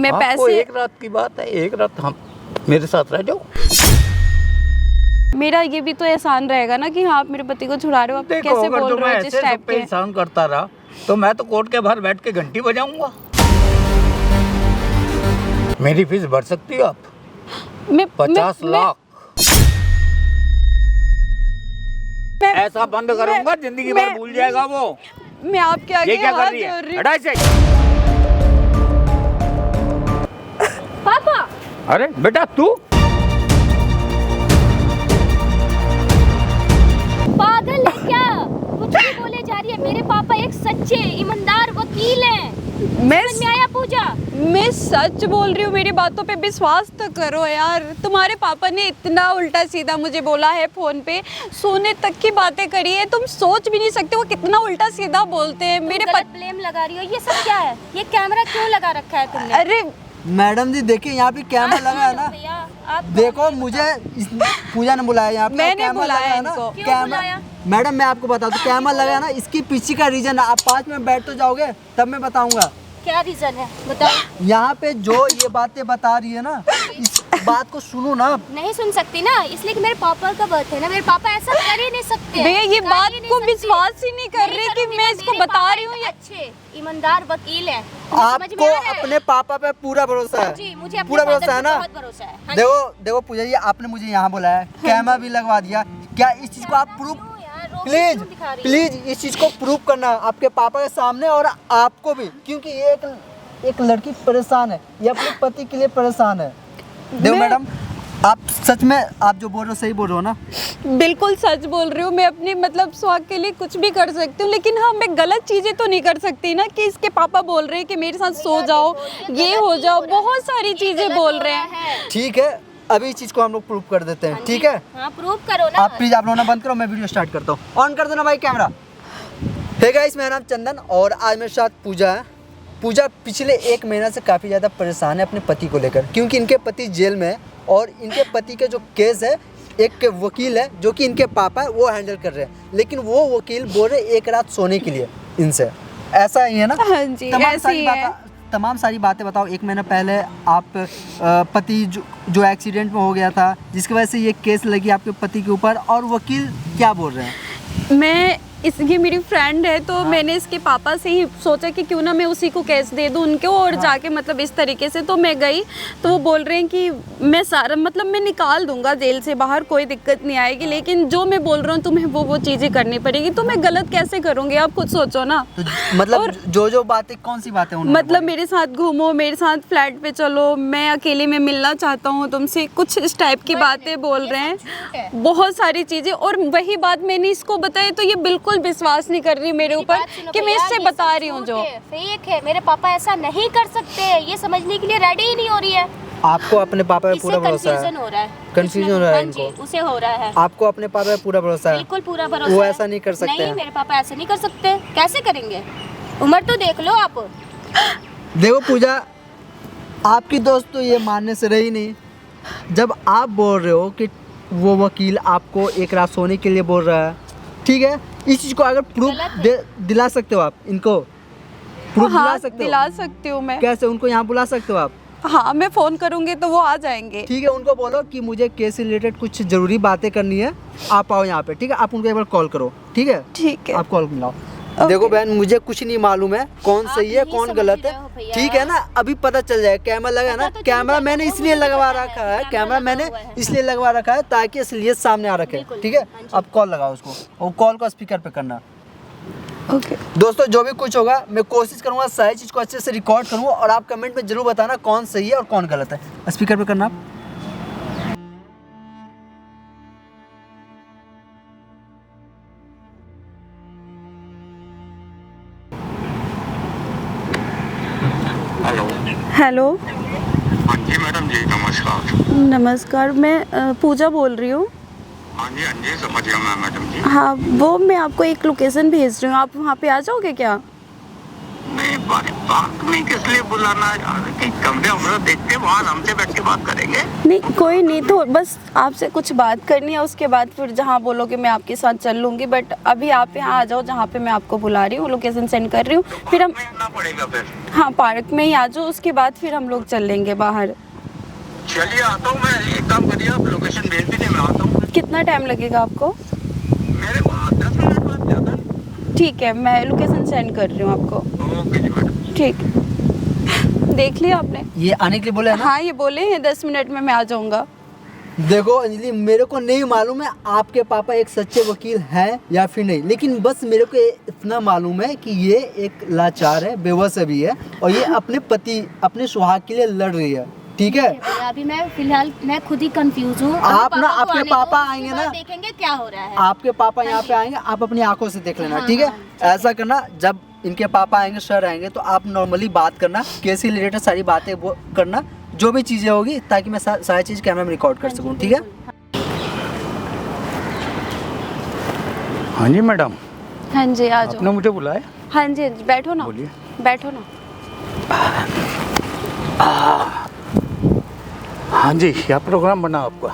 मैं आपको पैसे, एक रात की बात है, एक रात हम मेरे साथ रह जाओ। मेरा ये भी तो एहसान रहेगा ना कि हाँ आप मेरे पति को छुड़ा रहे हो। आप देखो, कैसे अगर बोल जो रहे मैं हो ऐसे जिस टाइप सब पे के। एहसान करता रहा तो मैं तो कोर्ट के बाहर बैठ के घंटी बजाऊंगा। मेरी फीस भर सकती हो आप? मैं 50 लाख। ऐसा बंद करूंगा जिंदगी भर भूल जाएगा वो। मैं आपके आगे ये क्या कर हाथ रही है? जोड़ रही हूँ। हटा इसे। पापा, अरे बेटा तू पागल है क्या? कुछ भी बोले जा रही है। मेरे पापा एक सच्चे ईमानदार वकील हैं। समझ में आया पूजा? मैं सच बोल रही हूँ, मेरी बातों पे विश्वास तो करो यार। तुम्हारे पापा ने इतना उल्टा सीधा मुझे बोला है फोन पे, सोने तक की बातें करी है। तुम सोच भी नहीं सकते वो कितना उल्टा सीधा बोलते हैं। मेरे ब्लेम लगा रही हो। ये सब क्या है? ये कैमरा क्यों लगा रखा है तुमने? अरे मैडम जी देखिए यहाँ पे कैमरा लगा है ना। भैया आप देखो मुझे पूजा ने बुलाया यहाँ पे। मैंने कैमरा बुलाया लगा है ना। इनको। क्यों कैमरा बुलाया? मैडम मैं आपको बता दूं, कैमरा लगा है ना, इसकी पीछे का रीजन है। आप 5 मिनट बैठ तो जाओगे तब मैं बताऊंगा। क्या रीजन है बताओ। यहाँ पे जो ये बातें बता रही है ना, इस बात को सुनो ना। नहीं सुन सकती ना, इसलिए कि मेरे पापा का बर्थ है ना। मेरे पापा ऐसा कर ही नहीं सकते। भैया ये कर बात ही नहीं को सकते। विश्वास ही नहीं कर नहीं रही कि करूंगी मैं इसको मेरे बता पापा रही हूँ। एक अच्छे ईमानदार वकील है। समझ आपको में आ रहा है? अपने पापा पे पूरा भरोसा है। जी मुझे अपने पूरा father भरोसा है पे ना। बहुत भरोसा है। हाँ जी। देखो देखो पूजा जी, आपने मुझे यहाँ बुलाया, कैमरा भी लगवा दिया। क्या इस चीज को आप प्रूफ, क्यों यार, रोक प्लीज क्यों दिखा रही हो? प्लीज इस चीज को प्रूव करना आपके पापा के सामने और आपको भी, क्योंकि ये एक लड़की परेशान है, ये अपने पति के लिए परेशान है। देखो मैडम, आप सच में आप जो बोल रहे हो सही बोल रहे हो ना? बिल्कुल सच बोल रही हूँ। मैं अपनी मतलब स्वाग के लिए कुछ भी कर सकती हूँ, लेकिन हाँ मैं गलत चीजें तो नहीं कर सकती ना कि इसके पापा बोल रहे हैं कि मेरे साथ सो जाओ, ये हो जाओ, बहुत सारी चीजें बोल रहे हैं। ठीक है, अभी इस चीज को हम लोग प्रूव कर देते हैं। ठीक है, हाँ प्रूव करो ना। आप प्लीज आप लोग ना बंद करो, मैं वीडियो स्टार्ट करता हूँ। ऑन कर देना भाई कैमरा। हे गाइस, मेरा नाम चंदन और आज मेरे साथ पूजा है। पूजा पिछले 1 महीना से काफ़ी ज़्यादा परेशान है अपने पति को लेकर, क्योंकि इनके पति जेल में है और इनके पति के जो केस है, एक वकील है जो कि इनके पापा है वो हैंडल कर रहे हैं, लेकिन वो वकील बोल रहे एक रात सोने के लिए इनसे। ऐसा ही है ना? हाँ जी, ऐसे ही है। तमाम सारी बातें बताओ। 1 महीना पहले आप पति जो एक्सीडेंट में हो गया था, जिसकी वजह से ये केस लगी आपके पति के ऊपर, और वकील क्या बोल रहे हैं? ये मेरी फ्रेंड है तो मैंने इसके पापा से ही सोचा कि क्यों ना मैं उसी को केस दे दूं उनको और जाके मतलब इस तरीके से। तो मैं गई तो वो बोल रहे हैं कि मैं सारा मतलब मैं निकाल दूंगा जेल से बाहर, कोई दिक्कत नहीं आएगी, लेकिन जो मैं बोल रहा हूँ तुम्हें वो चीज़ें करनी पड़ेगी। तो मैं गलत कैसे करूँगी, आप खुद सोचो ना। तो मतलब जो बातें, कौन सी बातें उन्होंने मतलब मेरे साथ घूमो, मेरे साथ फ्लैट पे चलो, मैं अकेले में मिलना चाहता हूँ तुमसे, कुछ इस टाइप की बातें बोल रहे हैं, बहुत सारी चीज़ें। और वही बात मैंने इसको बताई तो ये बिल्कुल विश्वास नहीं कर रही मेरे ऊपर कि मैं इससे बता रही हूँ जो फेक है। मेरे पापा ऐसा नहीं कर सकते, ये समझने के लिए रेडी ही नहीं हो रही है। आपको अपने पापा पे पूरा भरोसा है? कंफ्यूजन हो रहा है। कंफ्यूजन हो रहा है हाँ इनको? जी, उसे हो रहा है। आपको अपने पापा पे पूरा भरोसा है? बिल्कुल पूरा भरोसा वो है। ऐसा नहीं कर सकते नहीं हैं? मेरे पापा ऐसे नहीं कर सकते। कैसे करेंगे? उम्र तो देख लो आप। देखो पूजा, आपकी दोस्त तो ये मानने से रही नहीं। जब आप बोल रहे हो कि वो वकील आपको एक रात सोने के लिए बोल रहा है, ठीक है, इस चीज़ को अगर प्रूफ दिला सकते हो आप इनको? प्रूफ हाँ दिला सकते हो? दिला सकती हूँ मैं। कैसे? उनको यहाँ बुला सकते हो आप? हाँ मैं फ़ोन करूँगी तो वो आ जाएंगे। ठीक है, उनको बोलो कि मुझे केस से रिलेटेड कुछ ज़रूरी बातें करनी है, आप आओ यहाँ पे। ठीक है, आप उनको एक बार कॉल करो। ठीक है, ठीक है। आप कॉल मिलाओ। देखो बहन, मुझे कुछ नहीं मालूम है कौन सही है कौन गलत है, ठीक है ना? अभी पता चल जाएगा। कैमरा लगा है ना, कैमरा मैंने इसलिए लगवा रखा है, कैमरा मैंने इसलिए लगवा रखा है ताकि असलियत सामने आ रखे। ठीक है, अब कॉल लगाओ उसको और कॉल को स्पीकर पे करना। ओके दोस्तों, जो भी कुछ होगा मैं कोशिश करूंगा सारी चीज़ को अच्छे से रिकॉर्ड करूँ और आप कमेंट में जरूर बताना कौन सही है और कौन गलत है। स्पीकर पे करना आप। हेलो। हाँ जी मैडम जी, नमस्कार। नमस्कार, मैं पूजा बोल रही हूँ। हाँ जी समझ गया मैं मैडम जी। हाँ वो मैं आपको एक लोकेशन भेज रही हूँ, आप वहाँ पे आ जाओगे क्या? नहीं पार्क में किस लिए बुलाना यार, कि कमरे उमरे देखते वहाँ हमसे बैठ के बात करेंगे। नहीं कोई नहीं, तो बस आपसे कुछ बात करनी है, उसके बाद फिर जहाँ बोलोगे मैं आपके साथ चल लूँगी। बट अभी आप यहाँ आ जाओ जहाँ पे मैं आपको बुला रही हूँ, लोकेशन सेंड कर रही हूँ, फिर हम आना पड़ेगा फिर। हाँ पार्क में ही आ जाओ, उसके बाद फिर हम लोग चल लेंगे बाहर। चलिए आता हूँ मैं, एक काम करिए आप लोकेशन भेज दीजिए, मैं आता हूँ। कितना टाइम लगेगा आपको? मेरे को 10 मिनट बाद ज़्यादा। ठीक है, मैं लोकेशन सेंड कर रही हूँ आपको। ओके जी मैडम। ठीक, देख लिया आपने? ये आने के लिए बोले है ना? हाँ ये बोले हैं 10 मिनट में मैं आ जाऊँगा। देखो अंजलि, मेरे को नहीं मालूम है आपके पापा एक सच्चे वकील हैं या फिर नहीं, लेकिन बस मेरे को इतना मालूम है कि ये एक लाचार है, बेबस भी है, और ये अपने पति, अपने सुहाग के लिए लड़ रही है। ठीक है, अभी मैं फिलहाल मैं खुद ही कंफ्यूज हूँ। आप ना आपके पापा आएंगे ना, देखेंगे क्या हो रहा है। आपके पापा यहाँ पे आएंगे, आप अपनी आंखों से देख लेना। ठीक है, ऐसा करना, जब इनके पापा आएंगे, सर आएंगे, तो आप नॉर्मली बात करना, केस से रिलेटेड सारी बातें वो करना, जो भी चीज़ें होगी, ताकि मैं सारी चीज़ कैमरा में रिकॉर्ड कर सकूँ। ठीक है? हाँ जी मैडम, हाँ जी आ जाओ। आपने मुझे बुलाया? हाँ जी बैठो ना। बोलिए। बैठो ना। हाँ जी, क्या प्रोग्राम बना आपका?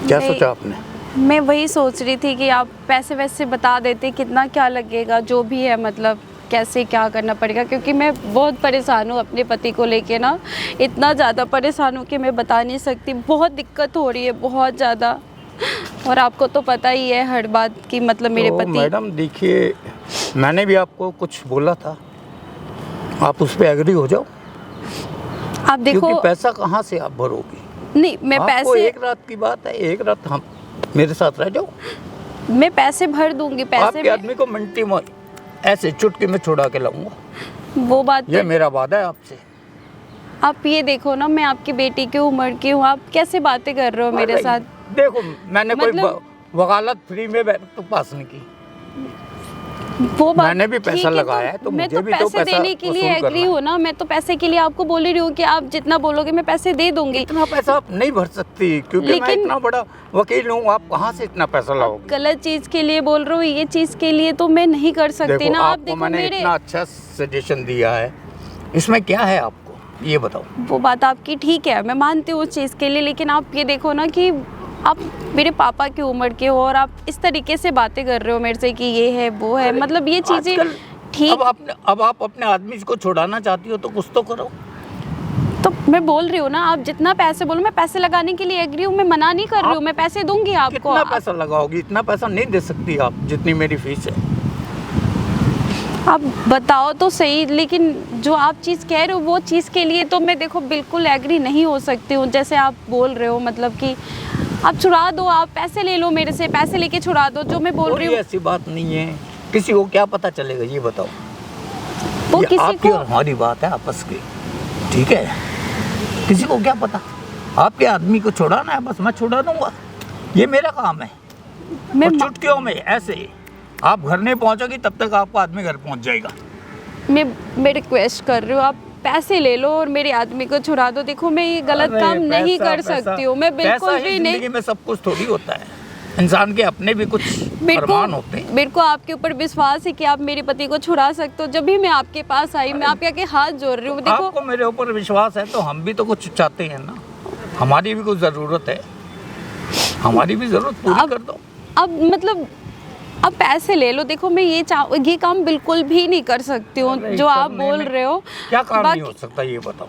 क्या नहीं, सोचा आपने? मैं वही सोच रही थी कि आप पैसे वैसे बता देते, कितना क्या लगेगा, जो भी है, मतलब कैसे क्या करना पड़ेगा, क्योंकि मैं बहुत परेशान हूँ अपने पति को लेके ना, इतना ज़्यादा परेशान हूँ कि मैं बता नहीं सकती। बहुत दिक्कत हो रही है, बहुत ज़्यादा, और आपको तो पता ही है हर बात की, मतलब मेरे तो पति। मैडम देखिए, मैंने भी आपको कुछ बोला था, आप उस पर एग्री हो जाओ। आप देखो, क्योंकि पैसा कहाँ से आप भरोगी? नहीं मैं आपको पैसे, एक रात की बात है, एक रात हम मेरे साथ रह जाओ। मैं पैसे भर दूंगी, पैसे आपके आदमी को मिनटी में ऐसे चुटकी में छुड़ा के लाऊंगा, वो बात ये मेरा वादा है आपसे। आप ये देखो ना, मैं आपकी बेटी की उम्र की हूँ, आप कैसे बातें कर रहे हो मेरे अरे, साथ? देखो मैंने मतलब- कोई वकालत फ्री में तो पास नहीं की, वो बात मैंने भी पैसा ठीक है, लगाया है, तो मैं मुझे तो भी तो पैसे पैसा देने के लिए वसूल एग्री करना हूँ ना, मैं तो पैसे के लिए आपको बोल रही हूँ कि आप जितना बोलोगे मैं पैसे दे दूंगी। इतना पैसा आप नहीं भर सकती, क्योंकि मैं लेकिन- इतना बड़ा वकील हूँ, आप कहाँ से इतना पैसा लाओगे? गलत चीज के लिए बोल रहे हो, ये चीज के लिए तो मैं नहीं कर सकती देखो, ना। आप आपको देखो मैंने मेरे, इतना अच्छा सजेशन दिया है, इसमें क्या है आपको ये बताओ। वो बात आपकी ठीक है, मैं मानती हूँ उस चीज के लिए, लेकिन आप ये देखो ना कि आप मेरे पापा की उम्र के हो और आप इस तरीके से बातें कर रहे हो मेरे से कि ये है वो है, मतलब ये चीजें आजकल ठीक। अब आप अपने आदमी को छुड़ाना चाहती हो तो कुछ तो करो। तो मैं बोल रही हूँ ना, आप जितना पैसे बोलो, मैं पैसे लगाने के लिए एग्री हूँ, मैं मना नहीं कर रही हूँ, मैं पैसे दूंगी आपको। कितना पैसा लगाओगी? इतना पैसा नहीं दे सकती आप जितनी मेरी फीस है। आप बताओ तो सही, लेकिन जो आप चीज़ कह रहे हो वो चीज़ के लिए तो मैं देखो बिल्कुल एग्री नहीं हो सकती हूँ। जैसे आप बोल रहे हो, मतलब कि आप छुड़ा दो, आप पैसे ले लो मेरे से, पैसे लेके छुड़ा दो, जो मैं बोल रही हूँ। ऐसी बात नहीं है, किसी को क्या पता चलेगा ये बताओ? वो ये किसी आपकी को, और हमारी बात है आपस की, ठीक है? किसी को क्या पता? आपके आदमी को छुड़ाना है, बस मैं छुड़ा दूंगा, ये मेरा काम है। मैं और चुटकियों में ऐसे ही आप घर नहीं पहुंचोगी तब तक आपका आदमी घर पहुंच जाएगा। मैं रिक्वेस्ट कर रही हूँ, आप पैसे ले लो और मेरे आदमी को छुड़ा दो। देखो मैं ये गलत अरे काम नहीं पैसा- कर सकती हूँ, मैं पैसा बिल्कुल ही भी जिंदगी नहीं। में सब कुछ थोड़ी होता है, इंसान के अपने भी कुछ अरमान होते हैं। मेरे को आपके ऊपर विश्वास है कि आप मेरे पति को छुड़ा सकते हो। जब भी मैं आपके पास आई, मैं आपके आगे हाथ जोड़ रही हूँ। देखो आपको मेरे ऊपर विश्वास है तो हम भी तो कुछ चाहते हैं ना, हमारी भी कुछ ज़रूरत है, हमारी भी ज़रूरत पूरी कर दो। अब मतलब अब पैसे ले लो। देखो मैं ये काम बिल्कुल भी नहीं कर सकती हूँ जो आप बोल रहे हो। क्या काम नहीं हो सकता ये बताओ?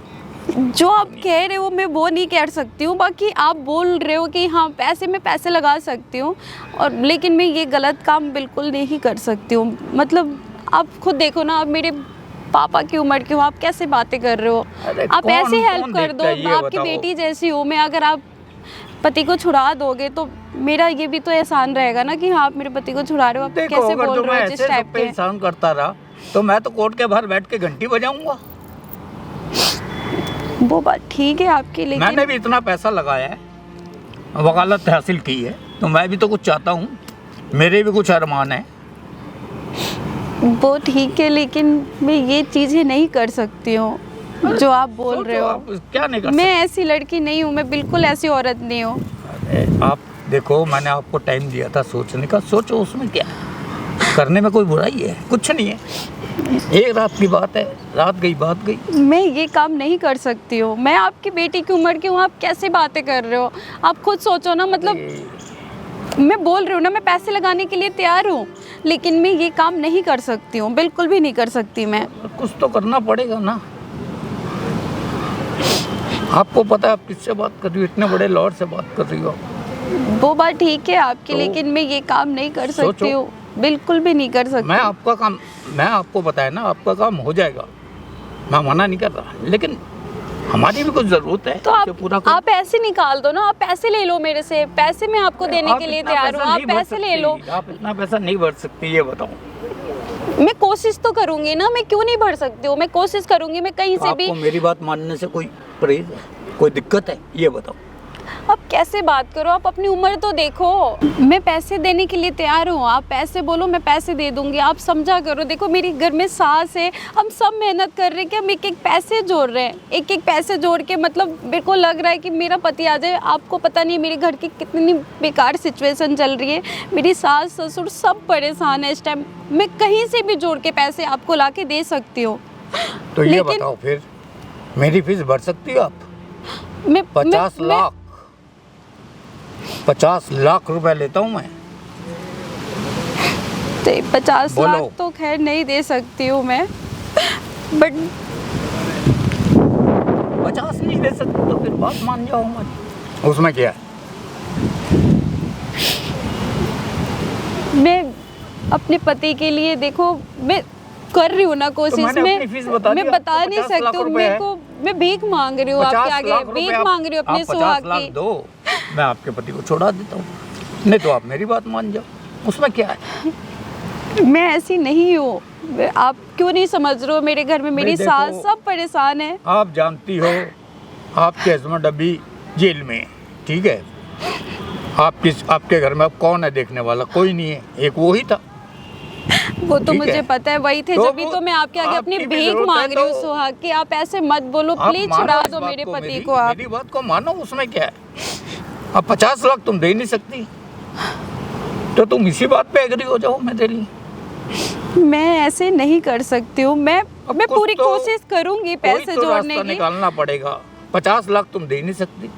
जो आप कह रहे हो मैं वो नहीं कर सकती हूँ। बाकी आप बोल रहे हो कि हाँ पैसे में पैसे लगा सकती हूँ, और लेकिन मैं ये गलत काम बिल्कुल नहीं कर सकती हूँ। मतलब आप खुद देखो ना, आप मेरे पापा की उम्र के हो, आप कैसे बातें कर रहे हो? आप ऐसे हेल्प कर दो, मैं आपकी बेटी जैसी हूँ मैं। अगर आप पति को छुड़ा दोगे तो मेरा ये भी तो एहसान रहेगा ना कि हाँ आप मेरे पति को छुड़ा रहे हो। आप कैसे बोल रहे हो जिस टाइप के? एहसान करता रहा तो मैं तो कोर्ट के बाहर बैठ के घंटी बजाऊंगा। वो बात ठीक है आपकी, लेकिन मैंने भी इतना पैसा लगाया है, वकालत हासिल की है, तो मैं भी तो कुछ चाहता हूँ, मेरे भी कुछ अरमान है। वो ठीक है, लेकिन मैं ये चीज़ें नहीं कर सकती हूँ जो आप बोल रहे हो। आप क्या नहीं कर मैं ऐसी लड़की नहीं हूँ, मैं बिल्कुल ऐसी औरत नहीं हूँ। सकते? आप देखो, मैंने आपको टाइम दिया था सोचने का, सोचो उसमें क्या है? करने में कोई बुराई है? कुछ नहीं है, एक रात की बात है, रात गई बात गई। मैं ये काम नहीं कर सकती हूँ। मैं आपकी बेटी की उम्र की हूँ, आप कैसे बातें कर रहे हो? आप खुद सोचो ना, मतलब मैं बोल रही हूँ ना, मैं पैसे लगाने के लिए तैयार हूँ, लेकिन मैं ये काम नहीं कर सकती हूँ, बिल्कुल भी नहीं कर सकती मैं। कुछ तो करना पड़ेगा ना। आपको पता है आप किससे बात कर रही हो, इतने बड़े लॉर्ड से बात कर रही हो। वो बात ठीक है आपकी, तो लेकिन मैं ये काम नहीं कर सकती सोचो। हूँ, बिल्कुल भी नहीं कर सकती। मैं आपका काम, मैं आपको बताया ना, आपका काम हो जाएगा, मैं मना नहीं कर रहा, लेकिन हमारी भी कुछ जरूरत है। तो इसे पूरा करो। आप पैसे निकाल दो ना, आप पैसे ले लो मेरे से, पैसे मैं आपको देने के लिए इतना तैयार हूँ, पैसा आप नहीं भर पैसे ले लो। सकती, आप इतना पैसा नहीं भर सकती, ये बताओ। मैं कोशिश तो करूंगी ना, मैं क्यों नहीं भर सकती हूँ, मैं कोशिश करूंगी, मैं कहीं से भी। आपको मेरी बात मानने से कोई परहेज है, कोई दिक्कत है, ये बताओ। आप कैसे बात करो, आप अपनी उम्र तो देखो। मैं पैसे देने के लिए तैयार हूँ, आप पैसे बोलो, मैं पैसे दे दूंगी, आप समझा करो। देखो मेरी घर में सास है, हम सब मेहनत कर रहे हैं कि हम एक एक पैसे जोड़ रहे हैं, एक एक पैसे जोड़ के, मतलब मेरे को लग रहा है कि मेरा पति आ जाए। आपको पता नहीं मेरे घर की कितनी बेकार सिचुएशन चल रही है, मेरी सास ससुर सब परेशान है इस टाइम। मैं कहीं से भी जोड़ के पैसे आपको ला के दे सकती हूँ। तो ये लेकिन- बताओ फिर, मेरी फीस भर सकती हो आप? मैं 50 लाख 50 लाख रुपए लेता हूँ मैं। 50 बोलो। लाख तो खैर नहीं दे सकती हूँ मैं, बट 50 नहीं दे सकते तो फिर बात मान जाओ मत, उसमें क्या है? मैं अपने पति के लिए, देखो मैं कर रही हूँ ना कोशिश, मैंने मैं अपनी फीस बता दी, मैं बता आपको नहीं 50 लाख सकती हूँ। रुपए मेरे है। को, मैं भीख मांग रही हूँ आपके 50 आगे, लाख रुपए भीख आप- मांग रही हूँ अपने आप सुहाग 50 लाख की। दो, मैं आपके पति को छोड़ा देता हूँ, नहीं तो आप मेरी बात मान जाओ, उसमें क्या है? मैं ऐसी नहीं हूँ, आप क्यों नहीं समझ रहे हो? मेरे घर में मेरी देखो, सास सब परेशान है। आप जानती हो आपके हस्बैंड अभी जेल में है, ठीक है? आपके घर में अब कौन है देखने वाला? कोई नहीं है, एक वो ही था। वो तो ठीक मुझे है। पता है, वही थे, तो जब भी वो तो मैं आपके आगे अपनी आपकी भी भीख जरूरत है मांग रही हूँ तो- सुहाग की। आप ऐसे मत बोलो, आप प्लीज मानो छुड़ा इस दो बात मेरे को, पति को आप। मेरी बात को मानो, उसमें क्या है? अब 50 लाख तुम दे नहीं सकती तो तुम इसी बात पे एग्री हो जाओ मेरे लिए। मैं ऐसे नहीं कर सकती हूँ, मैं कुछ पूरी तो- कोशिश करूंगी पैसे कोई तो जोड़ने रास्ता की। निकालना पड़ेगा। 50 लाख तुम दे नहीं सकती।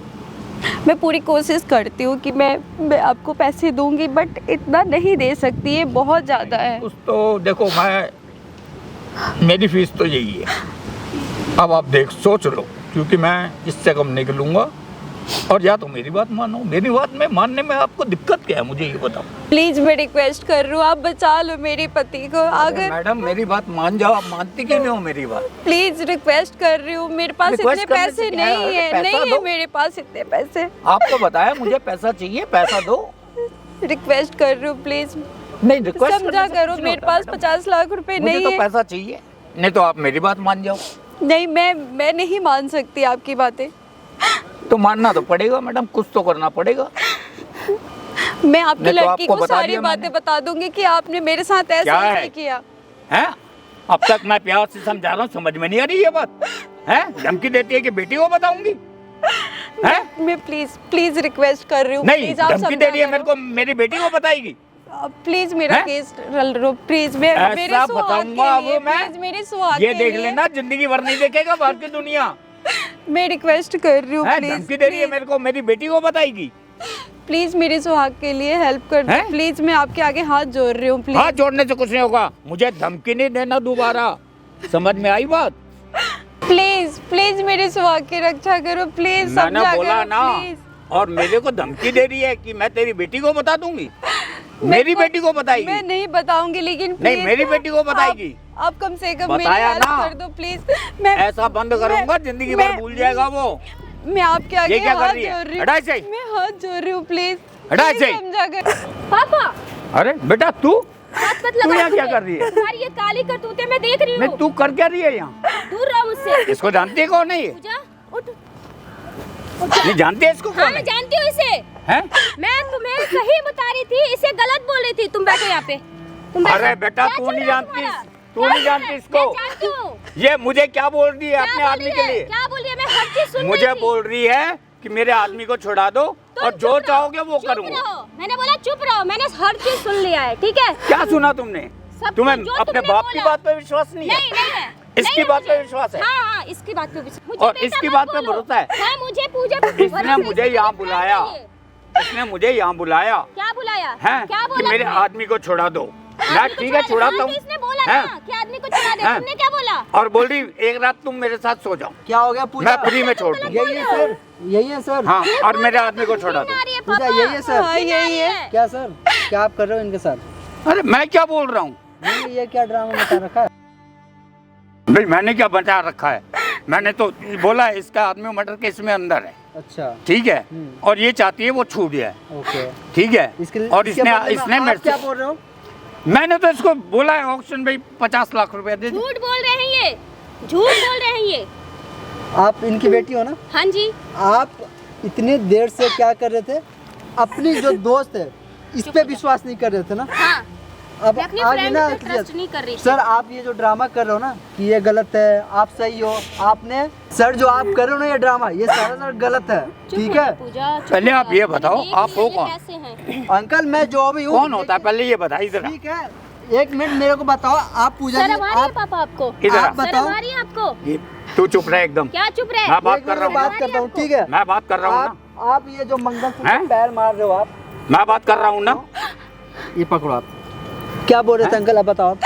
मैं पूरी कोशिश करती हूँ कि मैं आपको पैसे दूंगी, बट इतना नहीं दे सकती, ये बहुत ज़्यादा है। कुछ तो देखो, मेरी फीस तो यही है, अब आप सोच लो, क्योंकि मैं इससे कम नहीं लूँगा। और या तो मेरी बात मानो, मेरी बात में मानने में आपको दिक्कत क्या है, मुझे ये बताओ। प्लीज मैं रिक्वेस्ट कर रही हूँ, आप बचा लो मेरे पति को। अगर मैडम मेरी बात मान जाओ, आप मानती क्यों नहीं हो मेरी बात? प्लीज रिक्वेस्ट कर रही हूँ, मेरे पास Request इतने करने पैसे से क्या है? नहीं है, पैसा नहीं दो। है मेरे पास इतने पैसे। आपको बताया मुझे पैसा चाहिए, पैसा दो। रिक्वेस्ट कर रही हूँ प्लीज, नहीं, रिक्वेस्ट समझा करो, मेरे पास 50 लाख रुपए मुझे नहीं तो है। पैसा चाहिए, नहीं तो आप मेरी बात मान जाओ। नहीं, मैं नहीं मान सकती आपकी बातें। तो मानना तो पड़ेगा मैडम, कुछ तो करना पड़ेगा। मैं आपकी नहीं तो लड़की आपको को बता सारी दिया बातें मैंने। बता दूंगी कि आपने मेरे साथ क्या ऐसा है? नहीं किया। हैं? अब तक मैं प्यार से समझा रहा हूँ, समझ में नहीं आ रही ये बात? हैं? धमकी देती है कि बेटी को बताऊंगी? हैं? मैं प्लीज रिक्वेस्ट कर रही हूँ, नहीं, प्लीज आप धमकी दे रही है समझा मेरे को, मेरी बेटी को बताएगी? प्लीज मेरा हैं? केस रल रो प्लीज, मेरे ऐसा सुहाग बताऊंगा के लिए, अब मैं, प्लीज मेरे सुहाग ये के देख लिए। लेना, जिंदगी भर नहीं देखेगा बाहर की दुनिया। मैं रिक्वेस्ट कर रही हूँ, हैं? प्लीज धमकी दे रही है मेरे को, मेरी बेटी को बताएगी? प्लीज मेरे सुहाग के लिए हेल्प कर दो हैं? प्लीज, मैं आपके आगे हाथ जोड़ रही हूँ हाथ प्लीज। जोड़ने से कुछ नहीं होगा, मुझे धमकी नहीं देना दोबारा, समझ में आई बात? प्लीज मेरे सुहाग की रक्षा करो प्लीज, मैंने समझा बोला करो ना, प्लीज। और मेरे को धमकी दे रही है कि मैं तेरी बेटी को बता दूंगी? मेरी बेटी को बताएगी? मैं नहीं बताऊंगी, लेकिन नहीं, please, मेरी बेटी को बताएगी? आप कम से कम मेरी बताया हेल्प ना। कर दो प्लीज। मैं ऐसा बंद करूंगा, जिंदगी भर भूल जाएगा वो। मैं आपके आगे ये क्या कर हाथ रही है? जोड़ रही हटा इसे। हूँ, मैं हाथ जोड़ रही हूँ प्लीज, हटा प्लीज इसे। समझा कर। पापा अरे बेटा, तू हाथ मत तू लगा, यहाँ क्या कर रही है? तुम्हारी ये काली करतूतें मैं देख रही नहीं, हूँ। तू कर क्या रही है यहाँ? दूर रहो मुझसे। इसको जानती है कौन है ये? पूजा उठ। नहीं जानती है इसको हाँ, कौन मैं है? जानती हूँ इसे। हैं? मैं तुम्हें सही बता रही थी, इसे गलत बोल रही थी। तुम बैठो यहाँ पे। तुम बैठो। अरे बेटा, क्या तू चल नहीं रहा है जानती, तुम्हारा? तू क्या नहीं चल रहा जानती है? इसको। मैं जानती हूँ। ये मुझे क्या बोल रही है अपने क्या आदमी बोली के है? लिए? क्या बोली है? मैं हर चीज सुन मुझे रही थी। बोल रही है कि मेरे आदमी को छुड़ा दो, और जो चुप रहो, चाहोगे वो चुप करूंगा। रहो। मैंने बोला चुप रहो, मैंने हर चीज सुन लिया है, ठीक है? क्या सुना तुमने? सब तुम्हें जो अपने तुमने बाप की बोला। बात पे विश्वास नहीं है? नहीं है। इसकी नहीं है बात पे मुझे। विश्वास है? हाँ हाँ, इसकी बात पे विश्वास। मुझे और बेटा इसकी मत बात पे बोलो। भरोसा है? हाँ, मुझे पूजा पे इसने भरोसा है, मुझे इसलिए यहाँ मेरे बुलाया, friend है ये। इसने मुझे यहाँ बुलाया क्या बुलाया? है क्या कि बोला मेरे तुमने? आदमी को छुड़ा दो। मैं आदमी को ठीक है छुड़ा दे। छुड़ाता हाँ, हूँ, तो इसने बोला हैं? ना कि आदमी को छुड़ा दे। हैं? तुमने क्या बोला? और बोल रही एक रात तुम मेरे साथ सो जाओ, क्या हो गया पूजा? मैं फ्री में छोड़ दूँ। यही है सर, यही है सर। हाँ, और मेरे आदमी को छोड़ा दो। आ रही है पूजा पापा। यही है सर। हाँ यही है। क्या सर, क्या आप कर रहे हो इनके साथ? अरे मैं क्या बोल रहा हूँ नहीं, ये क्या ड्रामा बता रखा है? भाई? मैंने क्या बचा रखा है? मैंने तो बोला है इसका आदमी मर्डर केस में अंदर है, अच्छा, ठीक है, और ये चाहती है वो छूट जाए, ओके। ठीक है। और इसके इसने बदले में इसने आप मेरे क्या से, बोल रहे हो? मैंने तो इसको बोला है ऑक्शन भाई 50 लाख रुपया दे दे। झूठ बोल रहे हैं ये, झूठ बोल रहे हैं ये। आप इनकी बेटी हो ना? हाँ जी। आप इतनी देर से क्या कर रहे थे? अपनी जो दोस्त है इस पे विश्वास नहीं कर रहे थे ना? हाँ, अब मैं अपनी आगे फ्रेंड ना पे ट्रस्ट नहीं कर रही थी। सर, आप ये जो ड्रामा कर रहे हो ना कि ये गलत है, आप सही हो, आपने सर जो आप कर रहे हो ना ये ड्रामा, ये सारा गलत है, चुप ठीक हो है? पूजा, चुप पहले हो आप ये यार। बताओ, मैंने देख आप हो लिया ये कौन? कैसे हैं। अंकल मैं जो भी हूँ। कौन होता है पहले ये बताइए जरा। ठीक है, एक मिनट मेरे को बताओ, आप पूजा जी, शर्म आ रही है आप पापा आपको? इधर आप आ। शर्म बताओ। आ रही है आपको? ये तू चुप रहे एकदम, क्या चुप रहे? मैं बात एक कर रहा मिनट हूँ बात ना, करता हूँ, ठीक है? मैं बात कर रहा हूँ ना, आप ये जो मंगलसूत्र हैं? पैर मार रहे हो आप, मैं बात कर रहा हूँ ना। ये पकड़ो आप। क्या बोल रहे थे अंकल, आप बताओ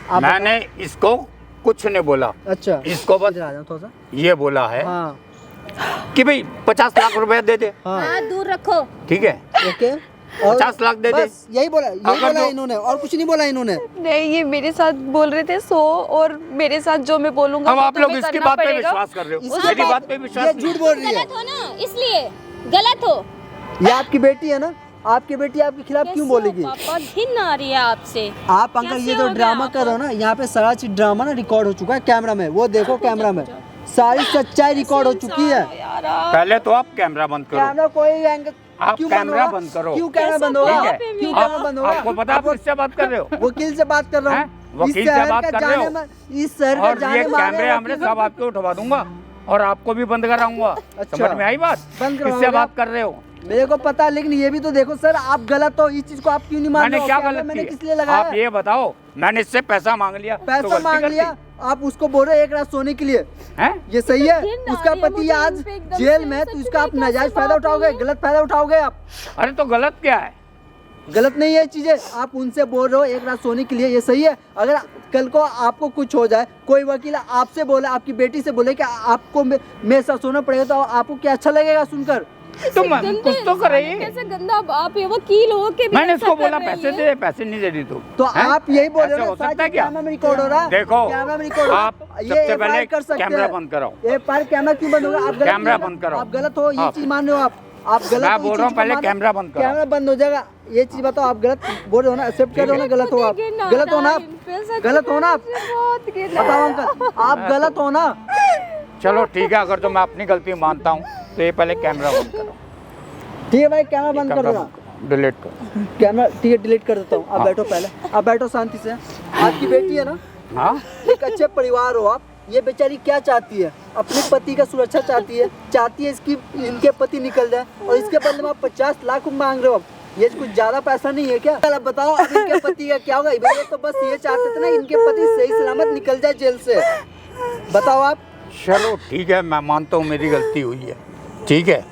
आप मैंने इसको कुछ नहीं बोला, बताओ। अच्छा, इसको बस इधर आ जाओ थोड़ा सा। ये बोला है हाँ कि भाई 50 लाख रुपया दे दे, हाँ, हाथ दूर रखो। ठीक है, ओके। 50 लाख दे दे। बस यही बोला, यही अगर बोला जो- इन्होंने, और कुछ नहीं बोला इन्होंने। नहीं, ये मेरे साथ बोल रहे थे 100 और मेरे साथ जो मैं बोलूंगा अब वो आप लोग तुम्हें इसकी करना बात पे पड़ेगा। विश्वास कर रहे हो, इसकी मेरी बात पे विश्वास ये नहीं। झूठ बोल रही है। गलत हो ना, इसलिए गलत हो। ये आपकी बेटी है ना? आपकी बेटी आपके खिलाफ क्यों कैसे हो बोलेगी? पापा, घिन आ रही है आपसे। आप अंकल कैसे ये जो हो गया ड्रामा आप? कर रहे हो ना, यहाँ पे सारा चीज ड्रामा ना रिकॉर्ड हो चुका है कैमरा में, वो देखो कैमरा में सारी सच्चाई रिकॉर्ड हो चुकी है। यार आप पहले तो आप कैमरा बंद करो, कैमरा कोई एंगल आप क्यों कैमरा होगा? बंद करो। क्यों कैमरा बंद ठीक होगा? है, क्यों कैमरा आप- बंद होगा? आपको पता आप किससे बात कर रहे हो? वकील से बात कर रहा हैं? हूँ। वकील से बात कर रहे हो? इस शहर का और ये जाने माने कैमरे हमने वकील- सब आपके उठवा दूंगा और आपको भी बंद कराऊंगा। अच्छा। समझ में आई बात? बंद किससे करवाओगे बात आप? कर रहे हो? मेरे को पता है, लेकिन ये भी तो देखो सर, आप गलत हो, इस चीज को आप क्यों नहीं मान रहे मैंने हो? क्या कैमरा गलत मैंने किया? किस लिए लगाया? आप ये बताओ, मैंने इससे पैसा मांग लिया तो पैसा गलती मांग कर लिया, दी? आप उसको बोल रहे हो एक रात सोने के लिए, हैं? ये सही है? घिन आ उसका रही है पति मुझे आज इन पे एकदम जेल से, में है, तो सच इसका आप में नाजायज कैसे फायदा बात उठाओगे, है ये? गलत फायदा उठाओगे आप। अरे तो गलत क्या है? गलत नहीं है चीजें, आप उनसे बोल रहे हो एक रात सोने के लिए, ये सही है? अगर कल को आपको कुछ हो जाए, कोई वकील आपसे बोले, आपकी बेटी से बोले कि आपको मेरे साथ सोना पड़ेगा, तो आपको क्या अच्छा लगेगा सुनकर? तुम कुछ तो कर रही है। कैसे गंदा आप ये वकील हो के भी मैंने ऐसा इसको कर बोला रही पैसे है? दे, पैसे नहीं दे रही तू। तो हैं? आप यही बोल रहे ऐसा हो हो ना, सकता है क्या? कैमरा में रिकॉर्ड हो रहा है। देखो, कैमरा में रिकॉर्ड हो रहा है। आप ये सबसे FIR पहले कर सकते कैमरा हैं। बंद कराओ। ये पर कैमरा क्यों बंद होगा? आप गलत कैमरा नहीं- बंद कराओ। आप गलत हो, ये आप- चीज मान रहे हो आप गलत मैं हो, बोल इस रहा हूँ चीज को पहले मान- कैमरा बंद कराओ। कैमरा बंद हो जाएगा, ये चीज बताओ, आप गलत बोल रहे हो ना, एक्सेप्ट कर रहे हो ना, गलत हो आप, गलत हो ना आप, गलत हो ना आप, बताओ अंकल, आप गलत हो ना? चलो ठीक है, अगर तो मैं अपनी गलती मानता हूँ तो ये पहले कैमरा बंद करो। ठीक है भाई, कैमरा बंद कर दो, डिलीट करो। कैमरा ठीक है, डिलीट कर देता हूँ। आप हाँ। बैठो पहले, आप बैठो शांति से। आपकी बेटी है ना, हाँ, एक अच्छे परिवार हो आप, ये बेचारी क्या चाहती है? अपने पति का सुरक्षा चाहती है, चाहती है इसकी इनके पति निकल जाए, और इसके बदले में आप 50 लाख मांग रहे हो। ये कुछ ज्यादा पैसा नहीं है क्या? चल अब बताओ, अब इनके पति का क्या होगा? ये तो बस ये चाहते थे ना, इनके पति सही सलामत निकल जाए जेल से। बताओ आप। चलो ठीक है, मैं मानता हूँ मेरी गलती हुई है, ठीक है,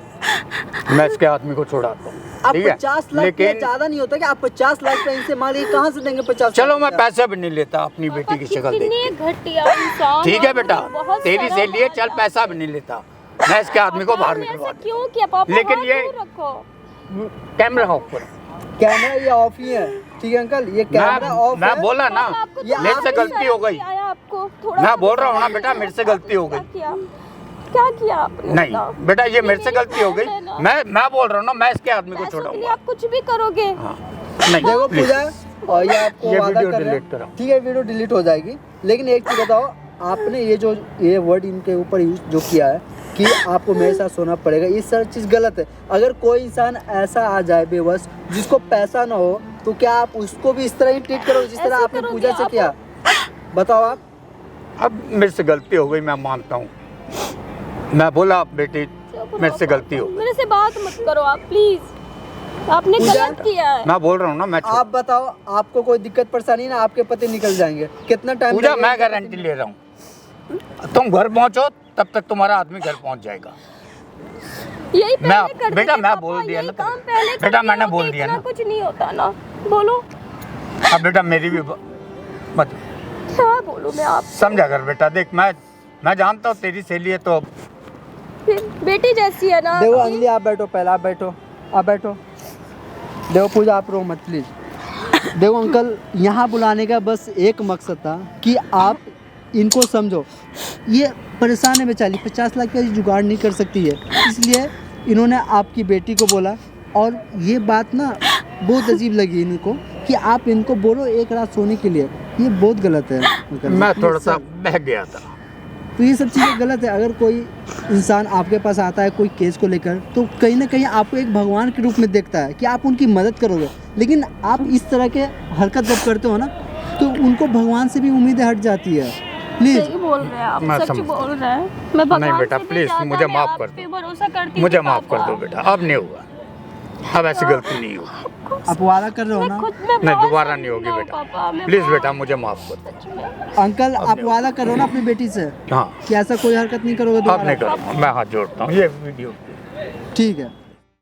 मैं इसके आदमी को छोड़ाता हूँ, आप ठीक है, 50 लाख लेकिन ज्यादा नहीं होता कि आप 50 लाख का इनसे मांग रहे, कहाँ से देंगे 50? चलो मैं पैसा भी नहीं लेता अपनी बेटी की शक्ल देख के। कितनी घटिया इंसान ठीक है हो, बेटा, बहुत तेरी शर्म सहेली है, आ चल रहा है। पैसा भी नहीं लेता, मैं इसके आदमी को बाहर आपने निकलवा ऐसा क्यों किया पापा? लेकिन हाथ ये- दूर रखो। दूँ। कैमरा ऑफ करो। कैमरा ये ऑफ ही है, ठीक है अंकल, ये कैमरा ऑफ मैं है। बोला ना, पापा, आपको ये तो मेरे से आपकी गलती हो गई। शर्म नहीं आया आपको? थोड़ा मैं बोल रहा हूँ ना बेटा, मेरे से गलती हो क्या गई। किया? क्या किया आपने? नहीं बताओ। बेटा, ये मेरे से मेरी गलती हो गई। friend है ना। मैं बोल रहा हूँ ना, मैं इसके आदमी को पैसों के लिए छोड़ाऊंगा। आप कुछ भी करोगे। हाँ, नहीं देखो please। पूजा, और ये आपको ये वादा वीडियो कर रहे डिलीट करो। हैं, ठीक है, वीडियो डिलीट हो जाएगी, लेकिन एक चीज बताओ, आपने ये वर्ड इनके ऊपर यूज जो किया है कि आपको मेरे साथ सोना पड़ेगा, ये सारी चीज़ गलत है। अगर कोई इंसान ऐसा आ जाए बेबस, जिसको पैसा ना हो, तो क्या आप उसको भी इस तरह ही ट्रीट करोगे जिस तरह ऐसे आपने करोगे पूजा से आप? किया? बताओ आप। अब मेरे से गलती हो गई, मैं मानता हूँ। मैं बोला बेटी, मेरे से गलती हो गई। मेरे से बात मत करो आप प्लीज। आपने पूजा, गलत किया है। मैं बोल रहा हूँ ना, मैं आप बताओ, आपको कोई दिक्कत परेशानी ना, आपके पति निकल जाएंगे, कितना टाइम पूजा लगेगा? मैं गारंटी ले रहा हूँ, तुम घर पहुँचो तब तक तुम्हारा आदमी घर पहुँच जाएगा। यही पहले कर बेटा देते मैं पापा, बोल दिया यही ना काम तेरे। पहले कर बेटा दिया मैंने होता, बोल दिया इतना ना। कुछ नहीं होता ना। बोलो अब बेटा मेरी भी मत क्या बोलूं मैं आप, समझा कर बेटा। देख मैं जानता हूँ तेरी सहेली है तो बेटी जैसी है ना। देखो अंजलि, आप बैठो, पहले आप बैठो, आप बैठो। देखो पूजा, आप रो मत प्लीज। देखो अंकल, यहाँ बुलाने का बस एक मकसद था कि आप इनको समझो, ये परेशान है बेचारी, 50 लाख का जुगाड़ नहीं कर सकती है, इसलिए इन्होंने आपकी बेटी को बोला। और ये बात ना बहुत अजीब लगी इनको कि आप इनको बोलो एक रात सोने के लिए, ये बहुत गलत है अंकल। मैं Please थोड़ा सा sir। बह गया था। तो ये सब चीज़ें गलत है। अगर कोई इंसान आपके पास आता है कोई केस को लेकर, तो कहीं ना कहीं आपको एक भगवान के रूप में देखता है कि आप उनकी मदद करोगे, लेकिन आप इस तरह के हरकत जब करते हो ना, तो उनको भगवान से भी उम्मीदें हट जाती है। प्लीज़ सही बोल रहे हैं आप, मैं सच समझ- बोल रहे हैं। मैं भगवान नहीं बेटा से भी प्लीज ज्यादा मुझे मैं माफ आप कर पे दो, भरोसा करती मुझे हूँ माफ कर पापा। दो बेटा, अब नहीं होगा, अब ऐसी गलती नहीं होगी, आप वादा कर रहे हो मैं ना खुद में नहीं बहुत दोबारा नहीं होगी शर्मिंदा हूँ बेटा, पापा, मैं प्लीज बहुत- बेटा मुझे माफ कर दो। अंकल, आप वादा कर रहे हो ना अपनी बेटी से हाँ कि ऐसा कोई हरकत नहीं करोगे अब नहीं दोबारा? करूँगा, मैं हाथ जोड़ता हूँ, ये वीडियो ठीक है।